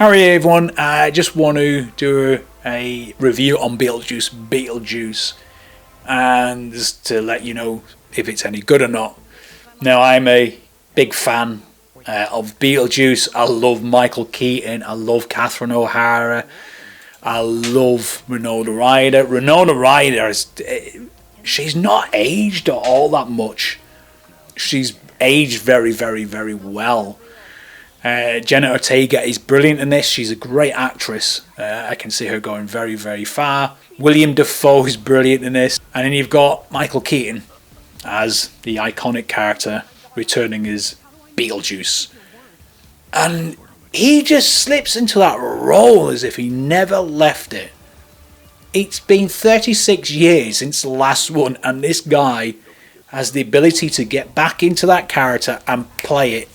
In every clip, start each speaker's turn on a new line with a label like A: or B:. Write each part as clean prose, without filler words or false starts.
A: Alright everyone, I just want to do a review on Beetlejuice and just to let you know if it's any good or not. Now, I'm a big fan of Beetlejuice. I love Michael Keaton, I love Catherine O'Hara, I love Winona Ryder. Winona Ryder, she's not aged all that much. She's aged very, very, very well. Jenna Ortega is brilliant in this. She's a great actress. I can see her going very, very far. William Dafoe is brilliant in this. And then you've got Michael Keaton as the iconic character returning as Beetlejuice. And he just slips into that role as if he never left it. It's been 36 years since the last one, and this guy has the ability to get back into that character and play it.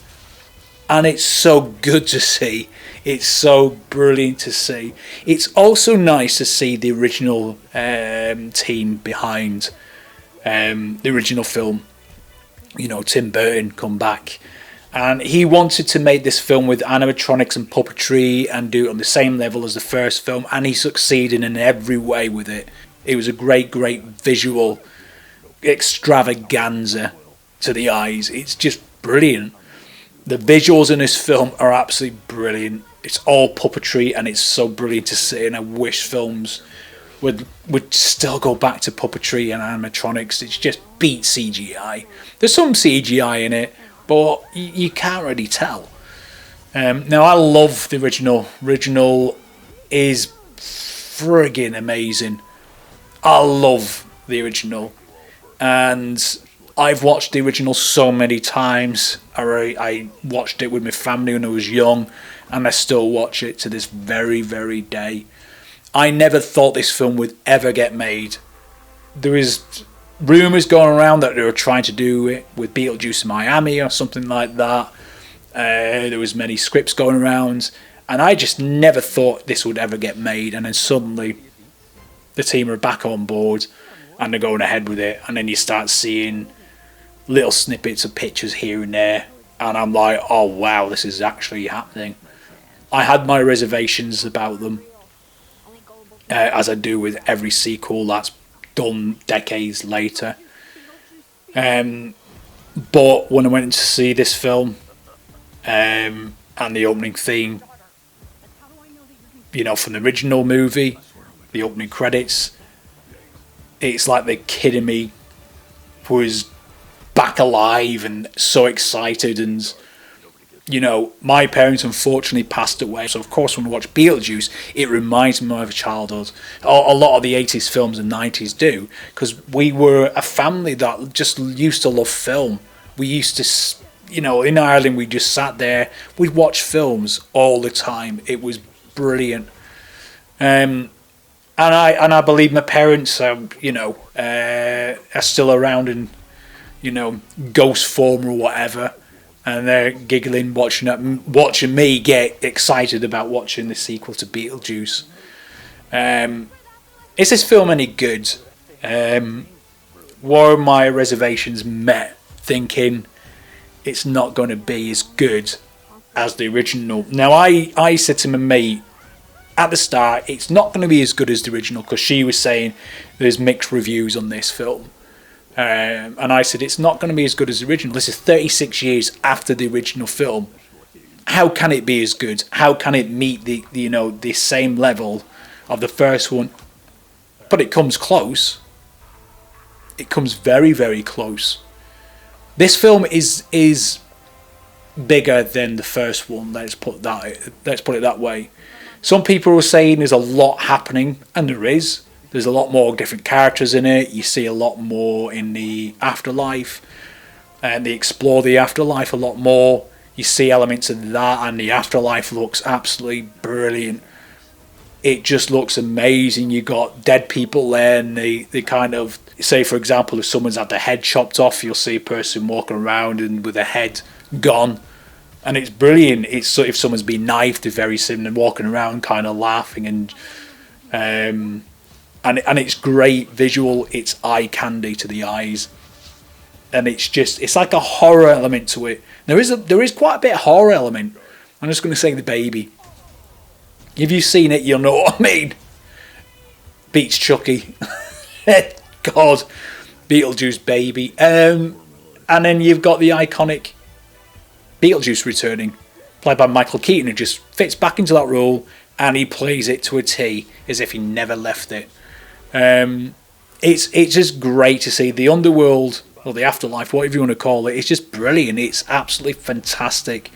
A: And it's so good to see. It's so brilliant to see. It's also nice to see the original team behind the original film. You know, Tim Burton come back. And he wanted to make this film with animatronics and puppetry and do it on the same level as the first film. And he succeeded in every way with it. It was a great, great visual extravaganza to the eyes. It's just brilliant. The visuals in this film are absolutely brilliant. It's all puppetry and it's so brilliant to see, and I wish films would still go back to puppetry and animatronics. It's just beat CGI. There's some CGI in it, but you can't really tell. Now, I love the original. Original is friggin' amazing. I love the original. And I've watched the original so many times. I watched it with my family when I was young, and I still watch it to this very, very day. I never thought this film would ever get made. There is rumours going around that they were trying to do it with Beetlejuice in Miami or something like that. There was many scripts going around, and I just never thought this would ever get made. And then suddenly, the team are back on board, and they're going ahead with it. And then you start seeing little snippets of pictures here and there, and I'm like, oh wow, this is actually happening. I had my reservations about them, as I do with every sequel that's done decades later. But when I went to see this film, and the opening theme, you know, from the original movie, the opening credits, it's like the kid in me was back alive and so excited. And you know, my parents unfortunately passed away, so of course when I watch Beetlejuice it reminds me of my childhood. A lot of the 80s films and 90s do, because we were a family that just used to love film. We used to, you know, in Ireland we just sat there, we'd watch films all the time. It was brilliant. And I believe my parents are still around in, you know, ghost form or whatever, and they're giggling watching me get excited about watching the sequel to Beetlejuice. Is this film any good? Were my reservations met, thinking it's not going to be as good as the original? Now, I said to my mate at the start, it's not going to be as good as the original, because she was saying there's mixed reviews on this film. And I said, it's not going to be as good as the original. This is 36 years after the original film. How can it be as good? How can it meet the same level of the first one? But it comes close. It comes very, very close. This film is bigger than the first one. Let's put it that way. Some people are saying there's a lot happening, and there is. There's a lot more different characters in it. You see a lot more in the afterlife, and they explore the afterlife a lot more. You see elements of that, and the afterlife looks absolutely brilliant. It just looks amazing. You got dead people there, and they kind of say, for example, if someone's had their head chopped off, you'll see a person walking around and with their head gone, and it's brilliant. It's so if someone's been knifed, they're very similar, walking around kind of laughing, and it's great visual. It's eye candy to the eyes, and it's like a horror element to it. There is quite a bit of horror element. I'm just going to say the baby. If you've seen it, you'll know what I mean. Beats Chucky. God, Beetlejuice baby. And then you've got the iconic Beetlejuice returning, played by Michael Keaton, who just fits back into that role, and he plays it to a T, as if he never left it. It's just great to see the underworld, or the afterlife, whatever you want to call it. It's just brilliant. It's absolutely fantastic.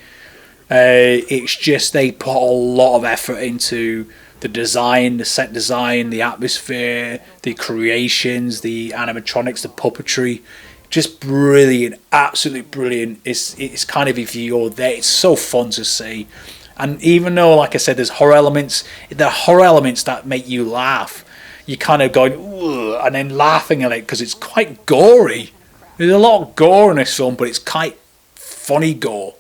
A: It's just they put a lot of effort into the design, the set design, the atmosphere, the creations, the animatronics, the puppetry. Just brilliant, absolutely brilliant. It's kind of, if you're there, it's so fun to see. And even though, like I said, there's horror elements, there are horror elements that make you laugh. You're kind of going, ugh, and then laughing at it because it's quite gory. There's a lot of gore in this film, but it's quite funny gore.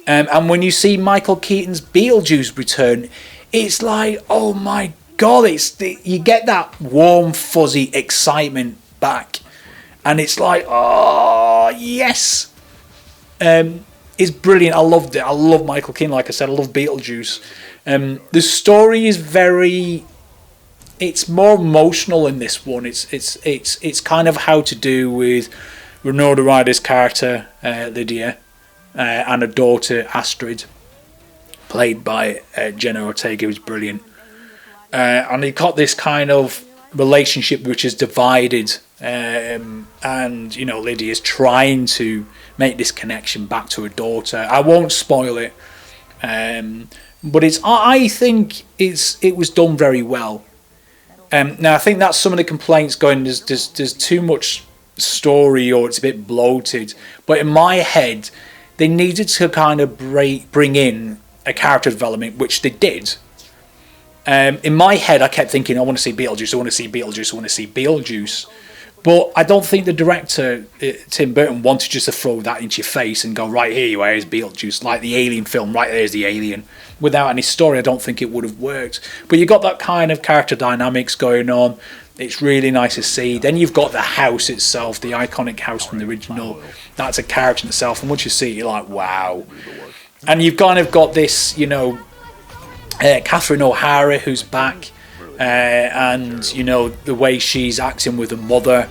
A: And when you see Michael Keaton's Beetlejuice return, it's like, oh my God, you get that warm, fuzzy excitement back. And it's like, oh, yes. It's brilliant. I loved it. I love Michael Keaton. Like I said, I love Beetlejuice. The story is it's more emotional in this one. It's kind of how to do with Winona Ryder's character, Lydia, and her daughter, Astrid, played by Jenna Ortega, who's brilliant. And you've got this kind of relationship which is divided, and Lydia's trying to make this connection back to her daughter. I won't spoil it, but I think it was done very well. Now I think that's some of the complaints going. There's too much story, or it's a bit bloated. But in my head, they needed to kind of bring in a character development, which they did. In my head, I kept thinking, I want to see Beetlejuice, I want to see Beetlejuice, I want to see Beetlejuice. But I don't think the director, Tim Burton, wanted just to throw that into your face and go, right, here you are, here's Beetlejuice, like the Alien film, right there's the Alien. Without any story, I don't think it would have worked. But you got that kind of character dynamics going on. It's really nice to see. Then you've got the house itself, the iconic house from the original. That's a character in itself. And once you see it, you're like, wow. And you've kind of got this, Catherine O'Hara, who's back. And, the way she's acting with her mother,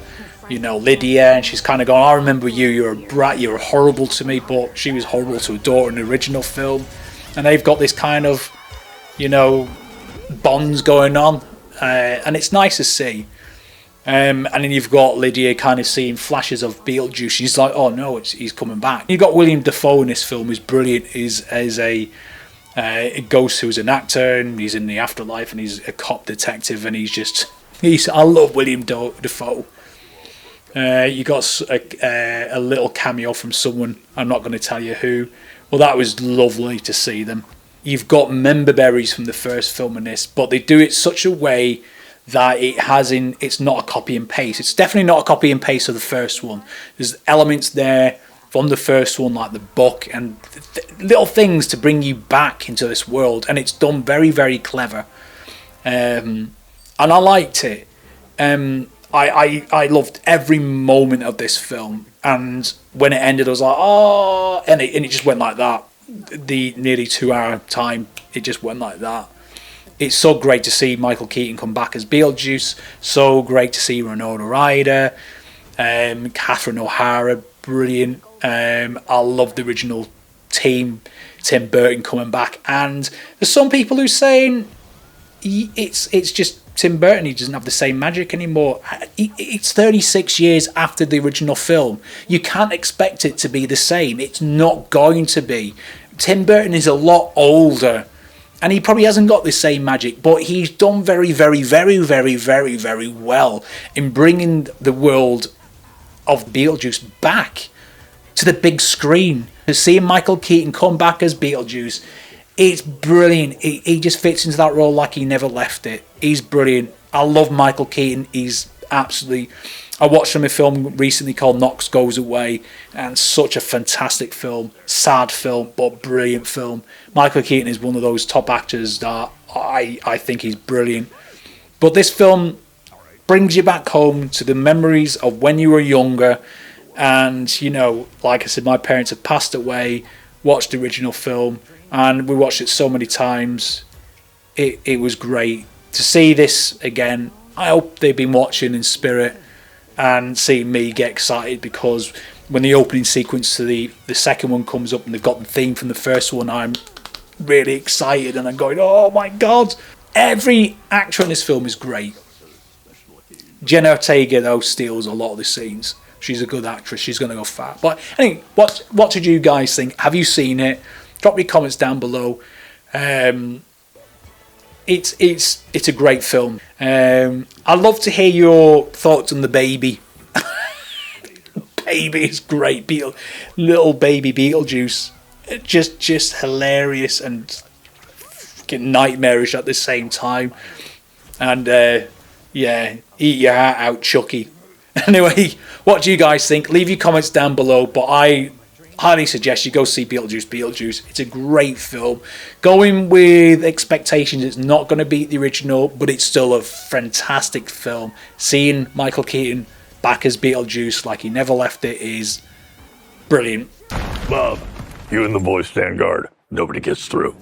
A: Lydia. And she's kind of going, I remember you, you're a brat, you're horrible to me. But she was horrible to her daughter in the original film. And they've got this kind of, bonds going on. And it's nice to see. And then you've got Lydia kind of seeing flashes of Beetlejuice. She's like, oh no, he's coming back. You've got William Dafoe in this film, who's brilliant. He's a ghost who's an actor, and he's in the afterlife, and he's a cop detective, and I love William Dafoe. You got a little cameo from someone, I'm not going to tell you who. Well, that was lovely to see them. You've got member berries from the first film in this, but they do it such a way that it's not a copy and paste. It's definitely not a copy and paste of the first one. There's elements there from the first one, like the book, and little things to bring you back into this world, and it's done very, very clever. And I liked it. I loved every moment of this film, and when it ended, I was like, oh, and it just went like that. The nearly 2-hour time, it just went like that. It's so great to see Michael Keaton come back as Beetlejuice. So great to see Winona Ryder, Catherine O'Hara, brilliant. I love the original team, Tim Burton coming back, and there's some people who saying it's just Tim Burton. He doesn't have the same magic anymore. It's 36 years after the original film. You can't expect it to be the same. It's not going to be. Tim Burton is a lot older, and he probably hasn't got the same magic, but he's done very, very, very, very, very, very well in bringing the world of Beetlejuice back to the big screen. To see Michael Keaton come back as Beetlejuice, it's brilliant. He just fits into that role like he never left it. He's brilliant. I love Michael Keaton. He's absolutely... I watched him a film recently called Knox Goes Away, and such a fantastic film. Sad film, but brilliant film. Michael Keaton is one of those top actors that I think he's brilliant. But this film brings you back home to the memories of when you were younger. And, like I said, my parents have passed away, watched the original film, and we watched it so many times. it was great to see this again. I hope they've been watching in spirit and seeing me get excited, because when the opening sequence to the second one comes up and they've got the theme from the first one, I'm really excited and I'm going, oh my god. Every actor in this film is great. Jenna Ortega, though, steals a lot of the scenes. She's a good actress. She's going to go far. But anyway, what did you guys think? Have you seen it? Drop your comments down below. It's a great film. I'd love to hear your thoughts on the baby. Baby is great. Little baby Beetlejuice. Just hilarious and fucking nightmarish at the same time. And yeah, eat your heart out, Chucky. Anyway, what do you guys think? Leave your comments down below. But I highly suggest you go see Beetlejuice Beetlejuice. It's a great film. Going with expectations, it's not going to beat the original, but it's still a fantastic film. Seeing Michael Keaton back as Beetlejuice like he never left it is brilliant.
B: Bob, you and the boys stand guard. Nobody gets through.